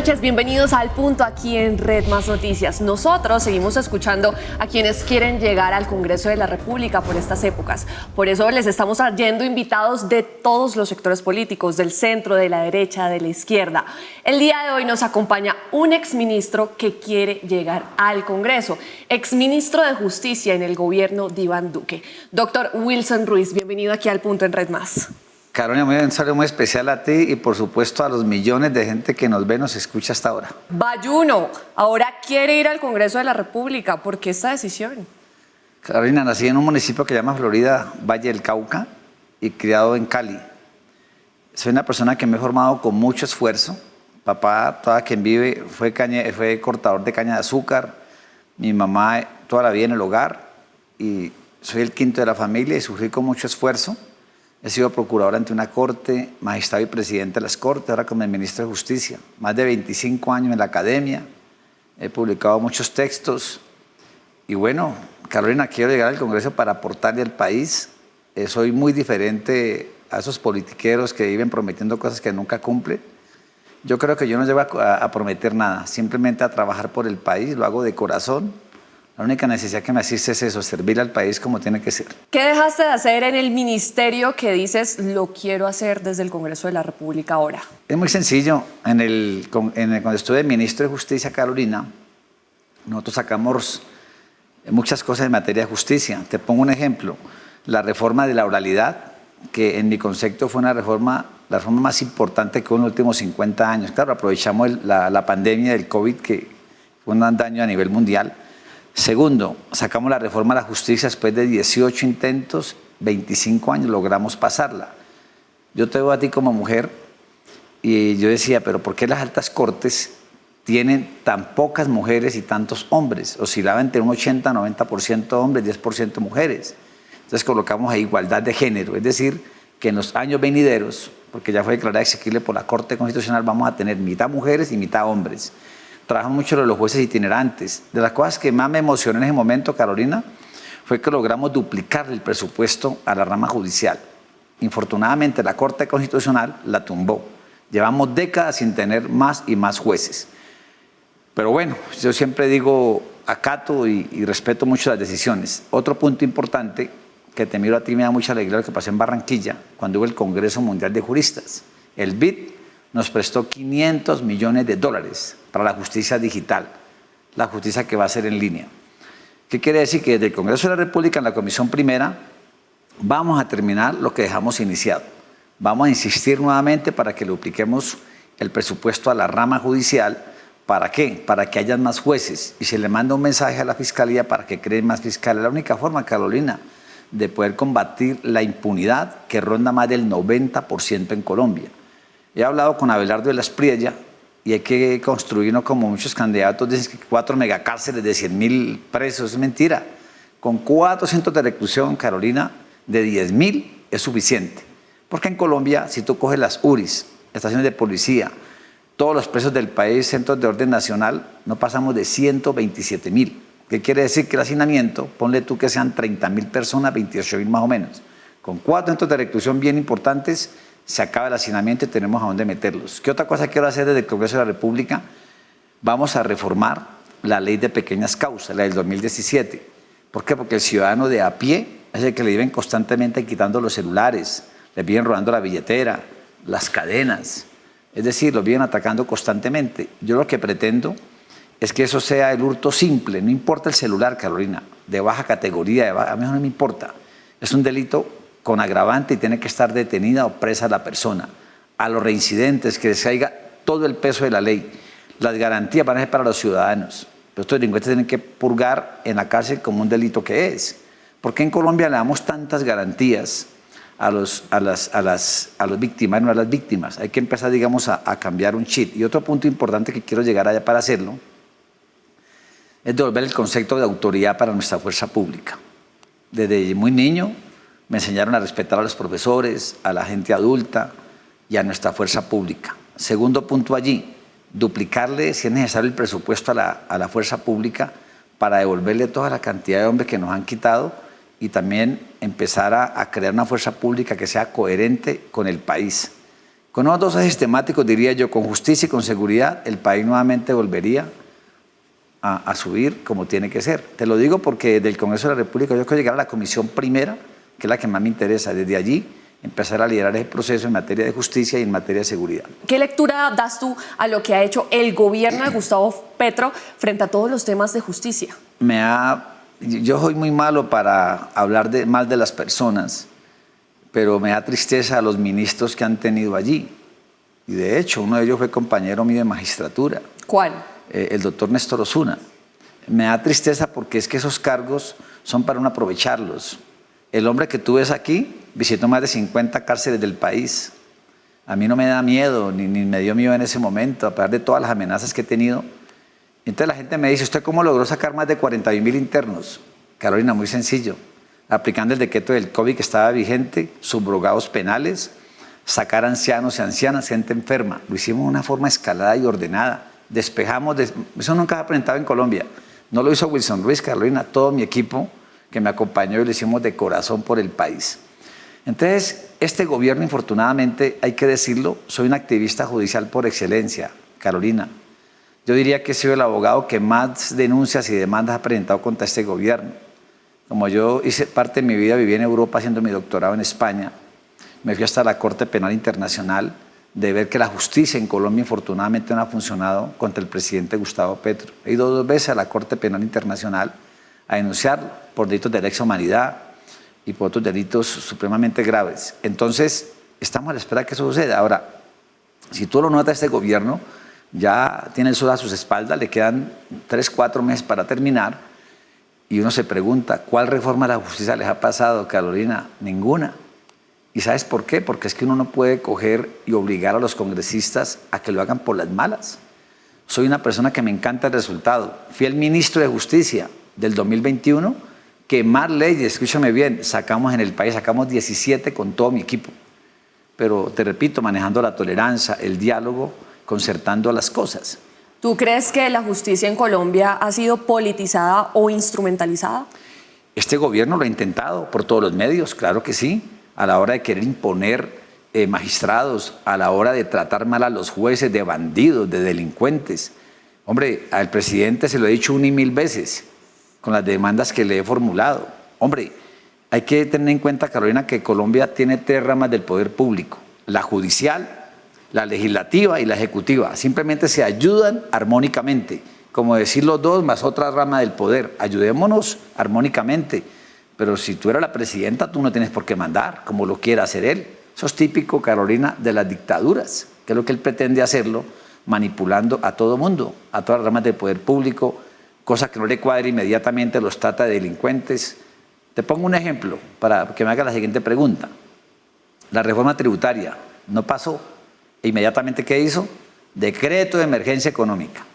noches, bienvenidos al Punto aquí en Red Más Noticias. Nosotros seguimos escuchando a quienes quieren llegar al Congreso de la República por estas épocas. Por eso les estamos trayendo invitados de todos los sectores políticos, del centro, de la derecha, de la izquierda. El día de hoy nos acompaña un exministro que quiere llegar al Congreso, exministro de Justicia en el gobierno de Iván Duque. Doctor Wilson Ruiz, bienvenido aquí al Punto en Red Más. Carolina, un saludo muy especial a ti y por supuesto a los millones de gente que nos ve, nos escucha hasta ahora. Bayuno, ahora quiere ir al Congreso de la República. ¿Por qué esta decisión? Carolina, nací en un municipio que se llama Florida, Valle del Cauca, y criado en Cali. Soy una persona que me he formado con mucho esfuerzo. Papá, toda quien vive, fue cortador de caña de azúcar. Mi mamá toda la vida en el hogar. Y soy el quinto de la familia y sufrí con mucho esfuerzo. He sido procurador ante una corte, magistrado y presidente de las cortes, ahora como el ministro de Justicia. Más de 25 años en la academia, he publicado muchos textos. Y bueno, Carolina, quiero llegar al Congreso para aportarle al país. Soy muy diferente a esos politiqueros que viven prometiendo cosas que nunca cumplen. Yo creo que yo no llego a prometer nada, simplemente a trabajar por el país, lo hago de corazón. La única necesidad que me asiste es eso, servir al país como tiene que ser. ¿Qué dejaste de hacer en el ministerio que dices lo quiero hacer desde el Congreso de la República ahora? Es muy sencillo. Cuando estuve ministro de Justicia, Carolina, nosotros sacamos muchas cosas en materia de justicia. Te pongo un ejemplo. La reforma de la oralidad, que en mi concepto fue la reforma más importante que hubo en los últimos 50 años. Claro, aprovechamos la pandemia del COVID, que fue un daño a nivel mundial. Segundo, sacamos la reforma a la justicia después de 18 intentos, 25 años, logramos pasarla. Yo te veo a ti como mujer y yo decía, pero ¿por qué las altas cortes tienen tan pocas mujeres y tantos hombres? Oscilaba entre un 80-90% hombres, 10% mujeres. Entonces colocamos ahí igualdad de género, es decir, que en los años venideros, porque ya fue declarada exequible por la Corte Constitucional, vamos a tener mitad mujeres y mitad hombres. Trabajamos mucho los jueces itinerantes. De las cosas que más me emocionó en ese momento, Carolina, fue que logramos duplicar el presupuesto a la rama judicial. Infortunadamente, la Corte Constitucional la tumbó. Llevamos décadas sin tener más y más jueces. Pero bueno, yo siempre digo, acato y respeto mucho las decisiones. Otro punto importante, que te miro a ti, me da mucha alegría lo que pasó en Barranquilla, cuando hubo el Congreso Mundial de Juristas. El BID nos prestó $500 millones para la justicia digital, la justicia que va a ser en línea. ¿Qué quiere decir? Que desde el Congreso de la República, en la Comisión Primera, vamos a terminar lo que dejamos iniciado. Vamos a insistir nuevamente para que le dupliquemos el presupuesto a la rama judicial. ¿Para qué? Para que haya más jueces. Y se le manda un mensaje a la Fiscalía para que creen más fiscales. Es la única forma, Carolina, de poder combatir la impunidad que ronda más del 90% en Colombia. He hablado con Abelardo de la Espriella y hay que construir, no como muchos candidatos dicen que 4 megacárceles de 100.000 presos. Es mentira. Con 4 centros de reclusión, Carolina, de 10.000 es suficiente. Porque en Colombia, si tú coges las URIs, estaciones de policía, todos los presos del país, centros de orden nacional, no pasamos de 127.000. ¿Qué quiere decir? Que el hacinamiento, ponle tú que sean 30.000 personas, 28.000 más o menos. Con 4 centros de reclusión bien importantes, se acaba el hacinamiento y tenemos a dónde meterlos. ¿Qué otra cosa quiero hacer desde el Congreso de la República? Vamos a reformar la ley de pequeñas causas, la del 2017. ¿Por qué? Porque el ciudadano de a pie es el que le viven constantemente quitando los celulares, le viven robando la billetera, las cadenas. Es decir, los vienen atacando constantemente. Yo lo que pretendo es que eso sea el hurto simple. No importa el celular, Carolina, de baja categoría, a mí no me importa. Es un delito con agravante y tiene que estar detenida o presa la persona. A los reincidentes, que les caiga todo el peso de la ley. Las garantías van a ser para los ciudadanos. Pero estos delincuentes tienen que purgar en la cárcel como un delito que es. ¿Por qué en Colombia le damos tantas garantías a los victimarios, no a las víctimas? Hay que empezar, digamos, a cambiar un chip. Y otro punto importante que quiero llegar allá para hacerlo es devolver el concepto de autoridad para nuestra fuerza pública. Desde muy niño me enseñaron a respetar a los profesores, a la gente adulta y a nuestra fuerza pública. Segundo punto allí, duplicarle, si es necesario, el presupuesto a la fuerza pública para devolverle toda la cantidad de hombres que nos han quitado y también empezar a crear una fuerza pública que sea coherente con el país, Con unos 2 ejes temáticos, diría yo, con justicia y con seguridad, el país nuevamente volvería a subir como tiene que ser. Te lo digo porque del Congreso de la República yo quiero llegar a la comisión primera, que es la que más me interesa. Desde allí empezar a liderar ese proceso en materia de justicia y en materia de seguridad. ¿Qué lectura das tú a lo que ha hecho el gobierno de Gustavo Petro frente a todos los temas de justicia? Yo soy muy malo para hablar mal de las personas, pero me da tristeza a los ministros que han tenido allí. Y de hecho, uno de ellos fue compañero mío de magistratura. ¿Cuál? El doctor Néstor Osuna. Me da tristeza porque es que esos cargos son para uno aprovecharlos. El hombre que tú ves aquí visitó más de 50 cárceles del país. A mí no me da miedo, ni me dio miedo en ese momento, a pesar de todas las amenazas que he tenido. Entonces la gente me dice, ¿usted cómo logró sacar más de 41.000 internos? Carolina, muy sencillo. Aplicando el decreto del COVID que estaba vigente, subrogados penales, sacar ancianos y ancianas, gente enferma. Lo hicimos de una forma escalada y ordenada. Despejamos, eso nunca se ha presentado en Colombia. No lo hizo Wilson Ruiz, Carolina, todo mi equipo que me acompañó y lo hicimos de corazón por el país. Entonces, este gobierno, infortunadamente, hay que decirlo, soy un activista judicial por excelencia, Carolina. Yo diría que he sido el abogado que más denuncias y demandas ha presentado contra este gobierno. Como yo hice parte de mi vida, viví en Europa haciendo mi doctorado en España, me fui hasta la Corte Penal Internacional de ver que la justicia en Colombia infortunadamente no ha funcionado contra el presidente Gustavo Petro. He ido 2 veces a la Corte Penal Internacional a denunciarlo por delitos de lesa humanidad y por otros delitos supremamente graves. Entonces, estamos a la espera de que eso suceda. Ahora, si tú lo notas, este gobierno ya tiene el sol a sus espaldas, le quedan 3, 4 meses para terminar y uno se pregunta, ¿cuál reforma de la justicia les ha pasado, Carolina? Ninguna. ¿Y sabes por qué? Porque es que uno no puede coger y obligar a los congresistas a que lo hagan por las malas. Soy una persona que me encanta el resultado. Fui el ministro de Justicia del 2021 que más leyes, escúchame bien, sacamos en el país, sacamos 17 con todo mi equipo. Pero te repito, manejando la tolerancia, el diálogo, concertando las cosas. ¿Tú crees que la justicia en Colombia ha sido politizada o instrumentalizada? Este gobierno lo ha intentado por todos los medios, claro que sí. A la hora de querer imponer magistrados, a la hora de tratar mal a los jueces, de bandidos, de delincuentes. Hombre, al presidente se lo he dicho 1 y 1000 veces con las demandas que le he formulado. Hombre, hay que tener en cuenta, Carolina, que Colombia tiene 3 ramas del poder público: la judicial, la legislativa y la ejecutiva. Simplemente se ayudan armónicamente, como decir los 2 más otra rama del poder. Ayudémonos armónicamente. Pero si tú eres la presidenta, tú no tienes por qué mandar, como lo quiera hacer él. Eso es típico, Carolina, de las dictaduras, que es lo que él pretende hacerlo, manipulando a todo mundo, a todas las ramas del poder público, cosa que no le cuadra inmediatamente, los trata de delincuentes. Te pongo un ejemplo para que me haga la siguiente pregunta. La reforma tributaria no pasó. E inmediatamente, ¿qué hizo? Decreto de emergencia económica.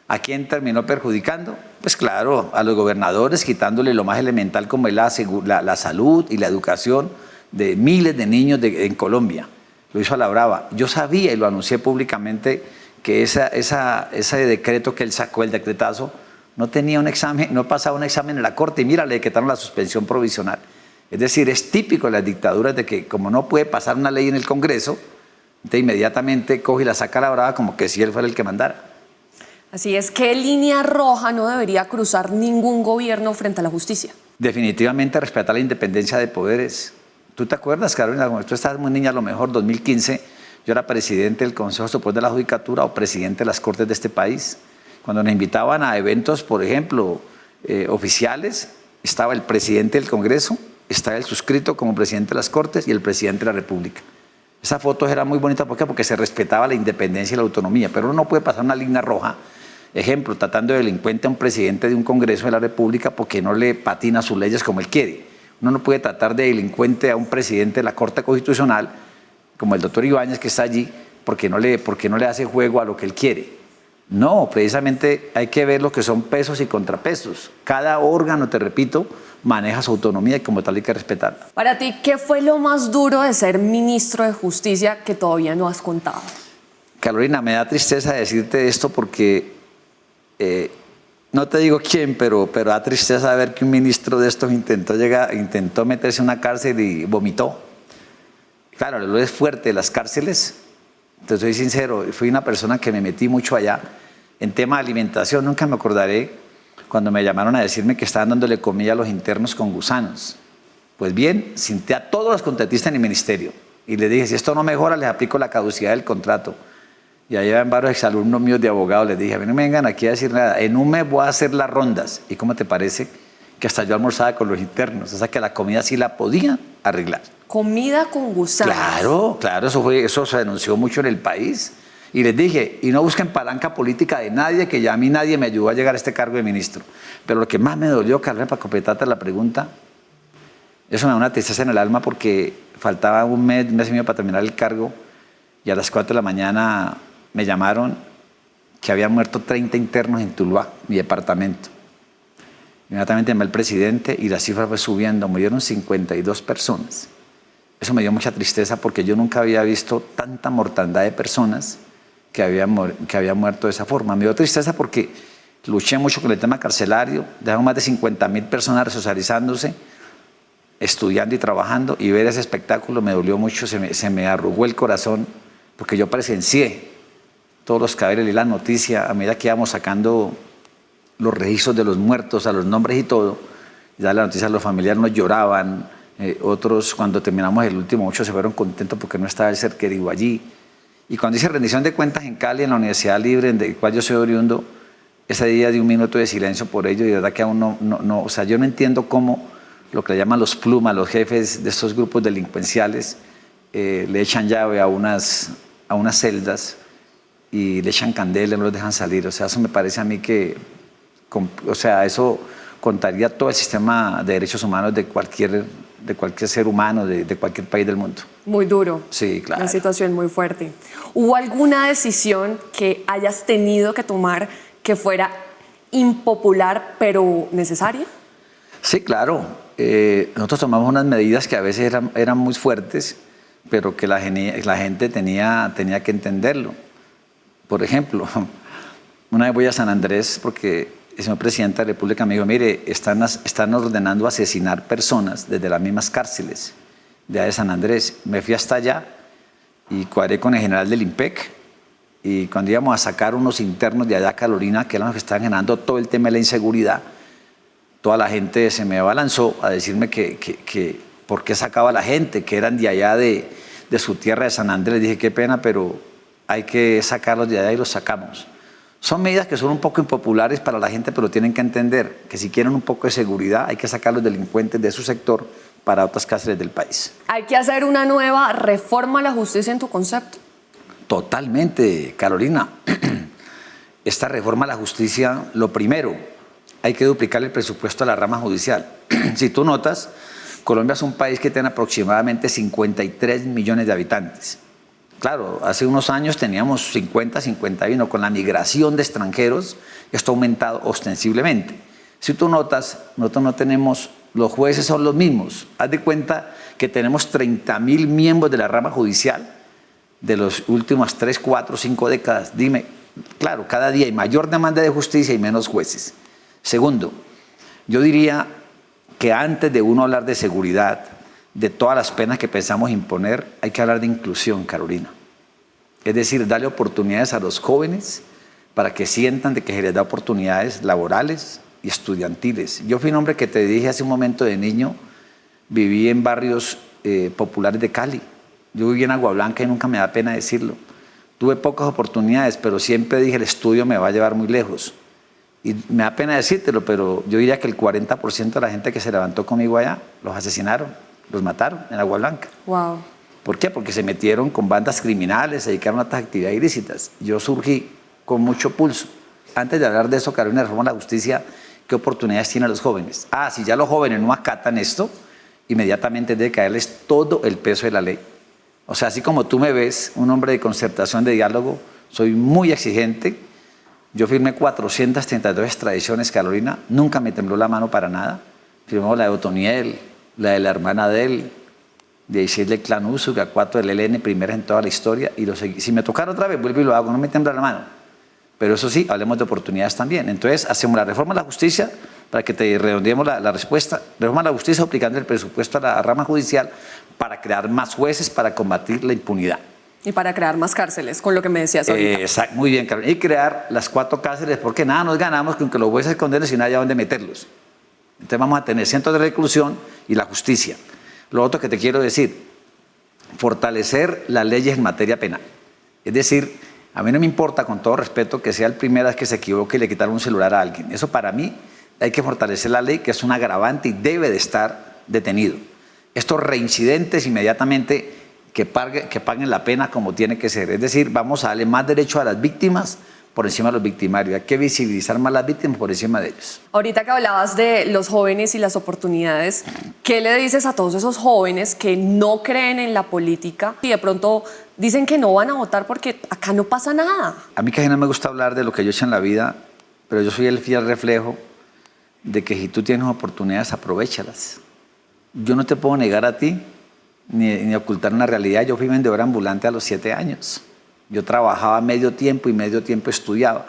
¿A quién terminó perjudicando? Pues claro, a los gobernadores, quitándole lo más elemental como es la salud y la educación de miles de niños en Colombia. Lo hizo a la brava. Yo sabía y lo anuncié públicamente que ese decreto que él sacó, el decretazo, no tenía un examen, no pasaba un examen en la Corte y mira, le decretaron la suspensión provisional. Es decir, es típico de las dictaduras de que como no puede pasar una ley en el Congreso, entonces inmediatamente coge y la saca a la brava como que si él fuera el que mandara. Así es, ¿qué línea roja no debería cruzar ningún gobierno frente a la justicia? Definitivamente respetar la independencia de poderes. ¿Tú te acuerdas, Carolina? Cuando tú estabas muy niña, a lo mejor 2015, yo era presidente del Consejo Superior de la Judicatura o presidente de las Cortes de este país. Cuando nos invitaban a eventos, por ejemplo, oficiales, estaba el presidente del Congreso, estaba el suscrito como presidente de las Cortes y el presidente de la República. Esa foto era muy bonita, ¿por qué? Porque se respetaba la independencia y la autonomía, pero uno no puede pasar una línea roja, ejemplo, tratando de delincuente a un presidente de un Congreso de la República porque no le patina sus leyes como él quiere. Uno no puede tratar de delincuente a un presidente de la Corte Constitucional, como el doctor Ibáñez que está allí, porque no le hace juego a lo que él quiere. No, precisamente hay que ver lo que son pesos y contrapesos. Cada órgano, te repito, maneja su autonomía y como tal hay que respetarla. Para ti, ¿qué fue lo más duro de ser ministro de Justicia que todavía no has contado? Carolina, me da tristeza decirte esto porque no te digo quién, pero da tristeza ver que un ministro de estos intentó meterse en una cárcel y vomitó. Claro, lo es fuerte de las cárceles Te soy sincero, fui una persona que me metí mucho allá. En tema de alimentación, nunca me acordaré cuando me llamaron a decirme que estaban dándole comida a los internos con gusanos. Pues bien, senté a todos los contratistas en el ministerio y les dije, si esto no mejora, les aplico la caducidad del contrato. Y ahí van varios exalumnos míos de abogados, les dije, a mí no me vengan aquí a decir nada, en un mes voy a hacer las rondas. ¿Y cómo te parece que hasta yo almorzaba con los internos? O sea que la comida sí la podía arreglar. Comida con gusanos. Claro, eso se denunció mucho en el país. Y les dije, y no busquen palanca política de nadie, que ya a mí nadie me ayudó a llegar a este cargo de ministro. Pero lo que más me dolió, Carolina, para completarte la pregunta, eso me da una tristeza en el alma porque faltaba un mes y medio para terminar el cargo y a las 4 de la mañana me llamaron que habían muerto 30 internos en Tuluá, mi departamento. Inmediatamente llamé al presidente y la cifra fue subiendo, murieron 52 personas. Eso me dio mucha tristeza porque yo nunca había visto tanta mortandad de personas que habían muerto de esa forma. Me dio tristeza porque luché mucho con el tema carcelario, dejaron más de 50.000 personas resocializándose, estudiando y trabajando, y ver ese espectáculo me dolió mucho, se me arrugó el corazón, porque yo presencié todos los cadáveres y la noticia, a medida que íbamos sacando los registros de los muertos, a los nombres y todo, y dar la noticia a los familiares, nos lloraban, otros cuando terminamos el último, muchos se fueron contentos porque no estaba el ser querido allí. Y cuando hice rendición de cuentas en Cali, en la Universidad Libre, en la cual yo soy oriundo, ese día di un minuto de silencio por ello, y de verdad que aún no, o sea, yo no entiendo cómo lo que le llaman los plumas, los jefes de estos grupos delincuenciales, le echan llave a unas celdas y le echan candela, no los dejan salir. O sea, eso me parece a mí que, o sea, eso contaría todo el sistema de derechos humanos de cualquier ser humano, de cualquier país del mundo. Muy duro. Sí, claro. Una situación muy fuerte. ¿Hubo alguna decisión que hayas tenido que tomar que fuera impopular pero necesaria? Sí, claro. Nosotros tomamos unas medidas que a veces eran muy fuertes, pero que la gente tenía que entenderlo. Por ejemplo, una vez voy a San Andrés porque el señor presidente de la República me dijo, mire, están ordenando asesinar personas desde las mismas cárceles de San Andrés. Me fui hasta allá y cuadré con el general del IMPEC, y cuando íbamos a sacar unos internos de allá, Carolina, que eran los que estaban generando todo el tema de la inseguridad, toda la gente se me abalanzó a decirme que por qué sacaba a la gente, que eran de allá de su tierra de San Andrés. Dije, qué pena, pero hay que sacarlos de allá, y los sacamos. Son medidas que son un poco impopulares para la gente, pero tienen que entender que si quieren un poco de seguridad hay que sacar a los delincuentes de su sector para otras cárceles del país. ¿Hay que hacer una nueva reforma a la justicia en tu concepto? Totalmente, Carolina. Esta reforma a la justicia, lo primero, hay que duplicar el presupuesto a la rama judicial. Si tú notas, Colombia es un país que tiene aproximadamente 53 millones de habitantes. Claro, hace unos años teníamos 50, 51, con la migración de extranjeros, esto ha aumentado ostensiblemente. Si tú notas, nosotros no tenemos, los jueces son los mismos. Haz de cuenta que tenemos 30.000 miembros de la rama judicial de las últimas 3, 4, 5 décadas. Dime, claro, cada día hay mayor demanda de justicia y menos jueces. Segundo, yo diría que antes de uno hablar de seguridad, de todas las penas que pensamos imponer, hay que hablar de inclusión, Carolina. Es decir, darle oportunidades a los jóvenes para que sientan de que se les da oportunidades laborales y estudiantiles. Yo fui un hombre que te dije hace un momento de niño, viví en barrios populares de Cali. Yo viví en Agua Blanca y nunca me da pena decirlo. Tuve pocas oportunidades, pero siempre dije el estudio me va a llevar muy lejos. Y me da pena decírtelo, pero yo diría que el 40% de la gente que se levantó conmigo allá, los asesinaron, los mataron en Agua Blanca. Wow. ¿Por qué? Porque se metieron con bandas criminales, se dedicaron a otras actividades ilícitas. Yo surgí con mucho pulso. Antes de hablar de eso, Carolina, reforma a la justicia, ¿qué oportunidades tienen los jóvenes? Si ya los jóvenes no acatan esto, inmediatamente debe caerles todo el peso de la ley. O sea, así como tú me ves, un hombre de concertación, de diálogo, soy muy exigente. Yo firmé 432 extradiciones, Carolina, nunca me tembló la mano para nada. Firmamos la de Otoniel, la de la hermana de él, 16 del clan Usuga, 4 del ELN, primeras en toda la historia, y lo seguí. Si me tocara otra vez, vuelvo y lo hago, no me tembla la mano. Pero eso sí, hablemos de oportunidades también. Entonces, hacemos la reforma de la justicia, para que te redondeemos la respuesta, reforma de la justicia aplicando el presupuesto a la rama judicial para crear más jueces para combatir la impunidad. Y para crear más cárceles, con lo que me decías ahorita. Exacto, muy bien, Carolina. Y crear las 4 cárceles, porque nada nos ganamos con que los jueces condenen sin haya dónde meterlos. Entonces vamos a tener centros de reclusión y la justicia. Lo otro que te quiero decir, fortalecer las leyes en materia penal. Es decir, a mí no me importa, con todo respeto, que sea el primero que se equivoque y le quitaron un celular a alguien. Eso para mí hay que fortalecer la ley, que es un agravante y debe de estar detenido. Estos reincidentes inmediatamente que paguen la pena como tiene que ser. Es decir, vamos a darle más derecho a las víctimas por encima de los victimarios. Hay que visibilizar más las víctimas por encima de ellos. Ahorita que hablabas de los jóvenes y las oportunidades, ¿qué le dices a todos esos jóvenes que no creen en la política y de pronto dicen que no van a votar porque acá no pasa nada? A mí casi no me gusta hablar de lo que yo he hecho en la vida, pero yo soy el fiel reflejo de que si tú tienes oportunidades, aprovéchalas. Yo no te puedo negar a ti ni ocultar una realidad. Yo fui vendedor ambulante a los 7 años. Yo trabajaba medio tiempo y medio tiempo estudiaba.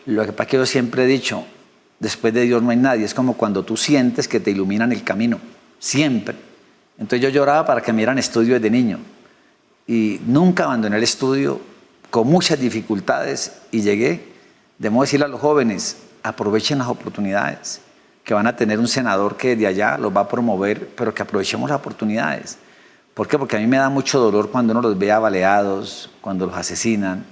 Lo que pasa es que yo siempre he dicho, después de Dios no hay nadie. Es como cuando tú sientes que te iluminan el camino, siempre. Entonces yo lloraba para que me dieran estudio desde niño. Y nunca abandoné el estudio, con muchas dificultades, y llegué. Debemos decirle a los jóvenes, aprovechen las oportunidades, que van a tener un senador que de allá los va a promover, pero que aprovechemos las oportunidades. ¿Por qué? Porque a mí me da mucho dolor cuando uno los ve baleados, cuando los asesinan,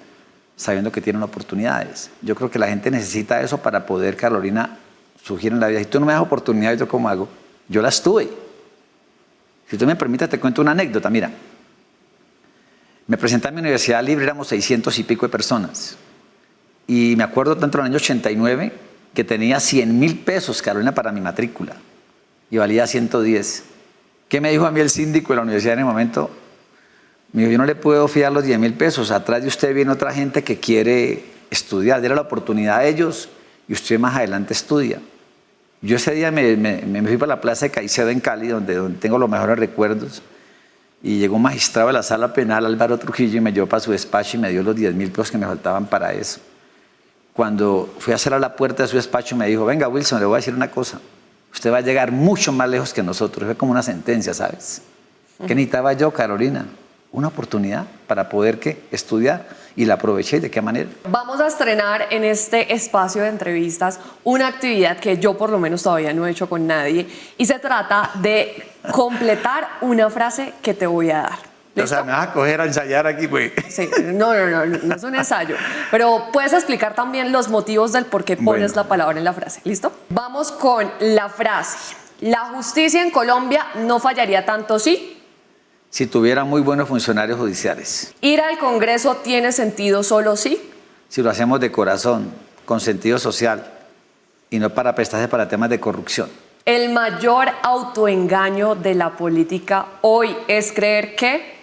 sabiendo que tienen oportunidades. Yo creo que la gente necesita eso para poder, Carolina, surgir en la vida. Si tú no me das oportunidades, ¿yo cómo hago? Yo las tuve. Si tú me permites, te cuento una anécdota. Mira, me presenté a mi universidad libre, éramos 600 y pico de personas. Y me acuerdo tanto en el año 89 que tenía 100.000 pesos, Carolina, para mi matrícula. Y valía 110. ¿Qué me dijo a mí el síndico de la universidad en el momento? Me dijo, yo no le puedo fiar los 10.000 pesos. Atrás de usted viene otra gente que quiere estudiar. Dele la oportunidad a ellos y usted más adelante estudia. Yo ese día me fui para la plaza de Caicedo en Cali, donde tengo los mejores recuerdos. Y llegó un magistrado de la sala penal, Álvaro Trujillo, y me llevó para su despacho y me dio los 10.000 pesos que me faltaban para eso. Cuando fui a cerrar la puerta de su despacho, me dijo, venga Wilson, le voy a decir una cosa. Usted va a llegar mucho más lejos que nosotros. Fue como una sentencia, ¿sabes? ¿Qué necesitaba yo, Carolina? Una oportunidad para poder estudiar, y la aproveché. ¿Y de qué manera? Vamos a estrenar en este espacio de entrevistas una actividad que yo por lo menos todavía no he hecho con nadie, y se trata de completar una frase que te voy a dar. ¿Listo? O sea, me vas a coger a ensayar aquí, pues. Sí, no es un ensayo. Pero puedes explicar también los motivos del por qué pones la palabra en la frase. ¿Listo? Vamos con la frase. La justicia en Colombia no fallaría tanto si tuviera muy buenos funcionarios judiciales. Ir al Congreso tiene sentido solo si lo hacemos de corazón, con sentido social, y no para prestarse para temas de corrupción. El mayor autoengaño de la política hoy es creer que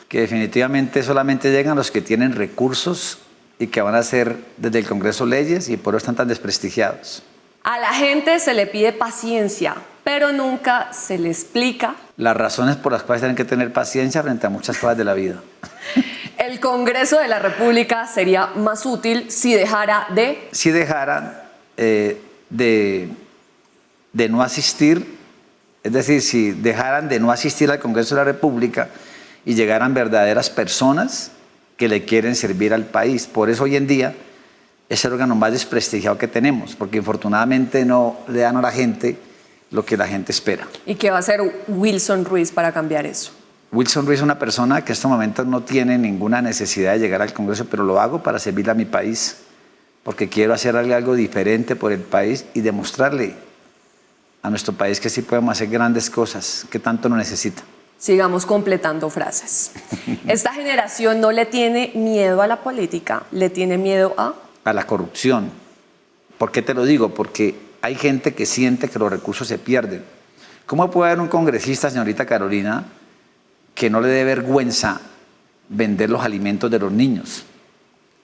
definitivamente solamente llegan los que tienen recursos y que van a hacer desde el Congreso leyes, y por eso están tan desprestigiados. A la gente se le pide paciencia, pero nunca se le explica las razones por las cuales tienen que tener paciencia frente a muchas cosas de la vida. El Congreso de la República sería más útil si dejara de... Si dejaran de no asistir, es decir, si dejaran de no asistir al Congreso de la República y llegaran verdaderas personas que le quieren servir al país. Por eso hoy en día es el órgano más desprestigiado que tenemos, porque infortunadamente no le dan a la gente lo que la gente espera. ¿Y qué va a hacer Wilson Ruiz para cambiar eso? Wilson Ruiz es una persona que en estos momentos no tiene ninguna necesidad de llegar al Congreso, pero lo hago para servirle a mi país, porque quiero hacerle algo diferente por el país y demostrarle a nuestro país que sí podemos hacer grandes cosas, que tanto nos necesita. Sigamos completando frases. Esta generación no le tiene miedo a la política, le tiene miedo a la corrupción. ¿Por qué te lo digo? Porque hay gente que siente que los recursos se pierden. ¿Cómo puede haber un congresista, señorita Carolina, que no le dé vergüenza vender los alimentos de los niños?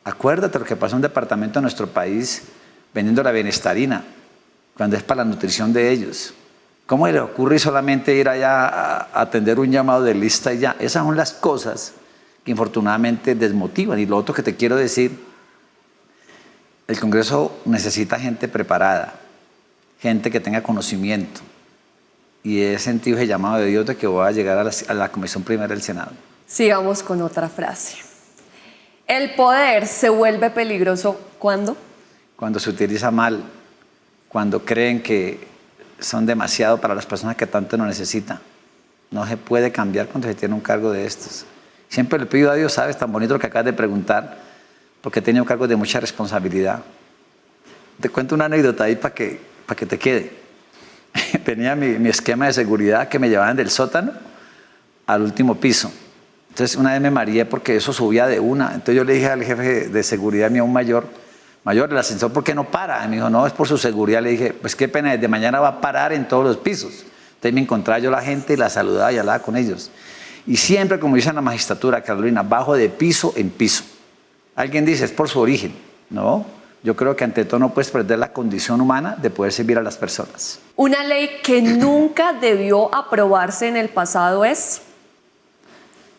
Acuérdate lo que pasa en un departamento de nuestro país vendiendo la Benestarina, cuando es para la nutrición de ellos. ¿Cómo le ocurre solamente ir allá a atender un llamado de lista y ya? Esas son las cosas que infortunadamente desmotivan. Y lo otro que te quiero decir, el Congreso necesita gente preparada, gente que tenga conocimiento. Y he sentido ese llamado de Dios de que voy a llegar a la Comisión Primera del Senado. Sigamos con otra frase. El poder se vuelve peligroso ¿cuándo? Cuando se utiliza mal, cuando creen que son demasiado para las personas que tanto lo necesitan. No se puede cambiar cuando se tiene un cargo de estos. Siempre le pido a Dios, sabes, tan bonito lo que acabas de preguntar, porque he tenido cargos de mucha responsabilidad. Te cuento una anécdota ahí para que te quede. Tenía mi esquema de seguridad que me llevaban del sótano al último piso. Entonces una vez me mareé porque eso subía de una. Entonces yo le dije al jefe de seguridad mío, un mayor, el ascensor, ¿por qué no para? Y me dijo, no, es por su seguridad. Le dije, pues qué pena, desde mañana va a parar en todos los pisos. Entonces me encontraba yo la gente y la saludaba y hablaba con ellos. Y siempre, como dicen la magistratura, Carolina, bajo de piso en piso. Alguien dice, es por su origen. No, yo creo que ante todo no puedes perder la condición humana de poder servir a las personas. Una ley que nunca debió aprobarse en el pasado es...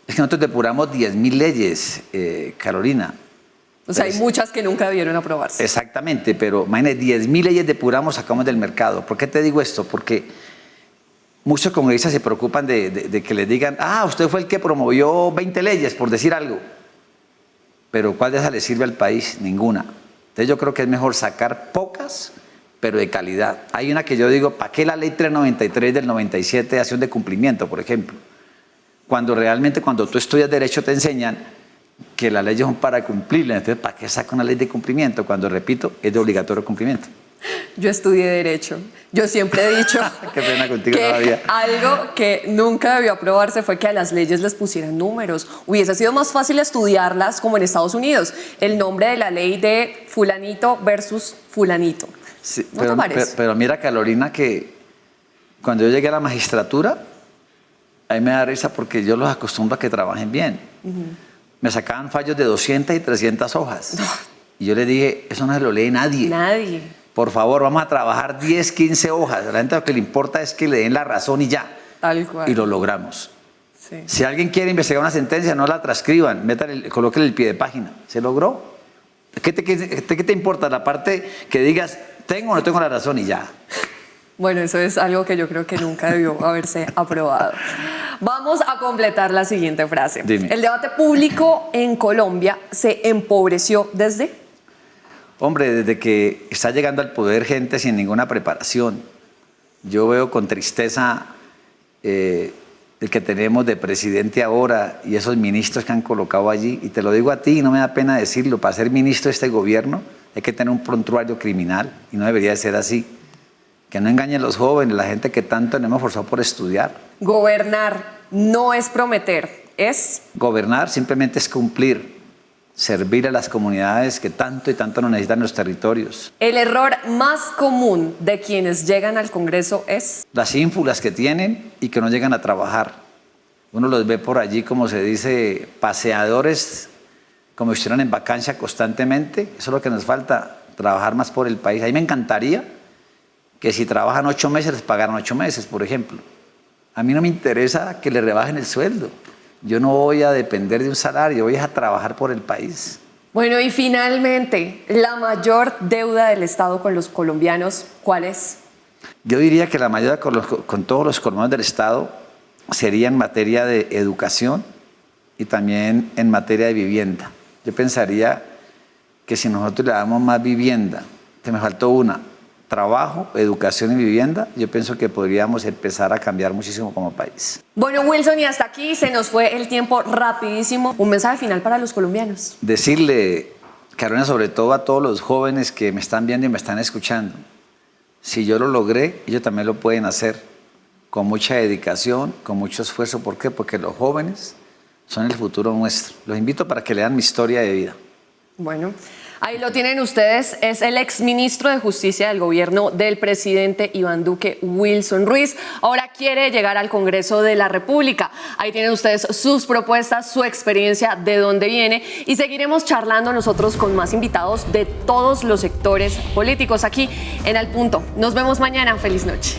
Es que nosotros depuramos 10.000 leyes, Carolina. O sea, hay muchas que nunca debieron aprobarse. Exactamente, pero imagínate, 10.000 leyes depuramos, sacamos del mercado. ¿Por qué te digo esto? Porque muchos congresistas se preocupan de que les digan, usted fue el que promovió 20 leyes, por decir algo. Pero ¿cuál de esas le sirve al país? Ninguna. Entonces yo creo que es mejor sacar pocas, pero de calidad. Hay una que yo digo, ¿para qué la ley 393 del 97 de acción de cumplimiento, por ejemplo? Cuando realmente cuando tú estudias Derecho te enseñan que las leyes son para cumplirlas. Entonces, ¿para qué saca una ley de cumplimiento? Cuando, repito, es de obligatorio cumplimiento. Yo estudié Derecho. Yo siempre he dicho qué pena contigo que todavía. algo que nunca debió aprobarse fue que a las leyes les pusieran números. Hubiese sido más fácil estudiarlas como en Estados Unidos. El nombre de la ley de fulanito versus fulanito. Sí, ¿No te parece? Pero mira, Carolina, que cuando yo llegué a la magistratura, a mí me da risa porque yo los acostumbro a que trabajen bien. Me sacaban fallos de 200 y 300 hojas. Y yo les dije, eso no se lo lee nadie. Nadie. Por favor, vamos a trabajar 10, 15 hojas. A la gente lo que le importa es que le den la razón y ya. Tal cual. Y lo logramos. Sí. Si alguien quiere investigar una sentencia, no la transcriban, colóquenle el pie de página. ¿Se logró? ¿Qué te importa? La parte que digas, tengo o no tengo la razón y ya. Bueno, eso es algo que yo creo que nunca debió haberse aprobado. Vamos a completar la siguiente frase. Dime. El debate público en Colombia se empobreció desde... Hombre, desde que está llegando al poder gente sin ninguna preparación. Yo veo con tristeza el que tenemos de presidente ahora y esos ministros que han colocado allí. Y te lo digo a ti, y no me da pena decirlo, para ser ministro de este gobierno hay que tener un prontuario criminal y no debería de ser así. Que no engañen a los jóvenes, la gente que tanto nos hemos forzado por estudiar. Gobernar no es prometer, es... Gobernar simplemente es cumplir, servir a las comunidades que tanto y tanto nos necesitan en los territorios. El error más común de quienes llegan al Congreso es... Las ínfulas que tienen y que no llegan a trabajar. Uno los ve por allí, como se dice, paseadores, como si estuvieran en vacancia constantemente. Eso es lo que nos falta, trabajar más por el país. A mí me encantaría que si trabajan 8 meses, les pagaran 8 meses, por ejemplo. A mí no me interesa que le rebajen el sueldo. Yo no voy a depender de un salario, voy a trabajar por el país. Bueno, y finalmente, la mayor deuda del Estado con los colombianos, ¿cuál es? Yo diría que la mayor con todos los colombianos del Estado sería en materia de educación y también en materia de vivienda. Yo pensaría que si nosotros le damos más vivienda, que me faltó una, trabajo, educación y vivienda, yo pienso que podríamos empezar a cambiar muchísimo como país. Bueno, Wilson, y hasta aquí se nos fue el tiempo rapidísimo. Un mensaje final para los colombianos. Decirle, Carolina, sobre todo a todos los jóvenes que me están viendo y me están escuchando, si yo lo logré, ellos también lo pueden hacer con mucha dedicación, con mucho esfuerzo. ¿Por qué? Porque los jóvenes son el futuro nuestro. Los invito para que lean mi historia de vida. Bueno, ahí lo tienen ustedes, es el exministro de Justicia del gobierno del presidente Iván Duque, Wilson Ruiz. Ahora quiere llegar al Congreso de la República. Ahí tienen ustedes sus propuestas, su experiencia, de dónde viene, y seguiremos charlando nosotros con más invitados de todos los sectores políticos aquí en Al Punto. Nos vemos mañana. Feliz noche.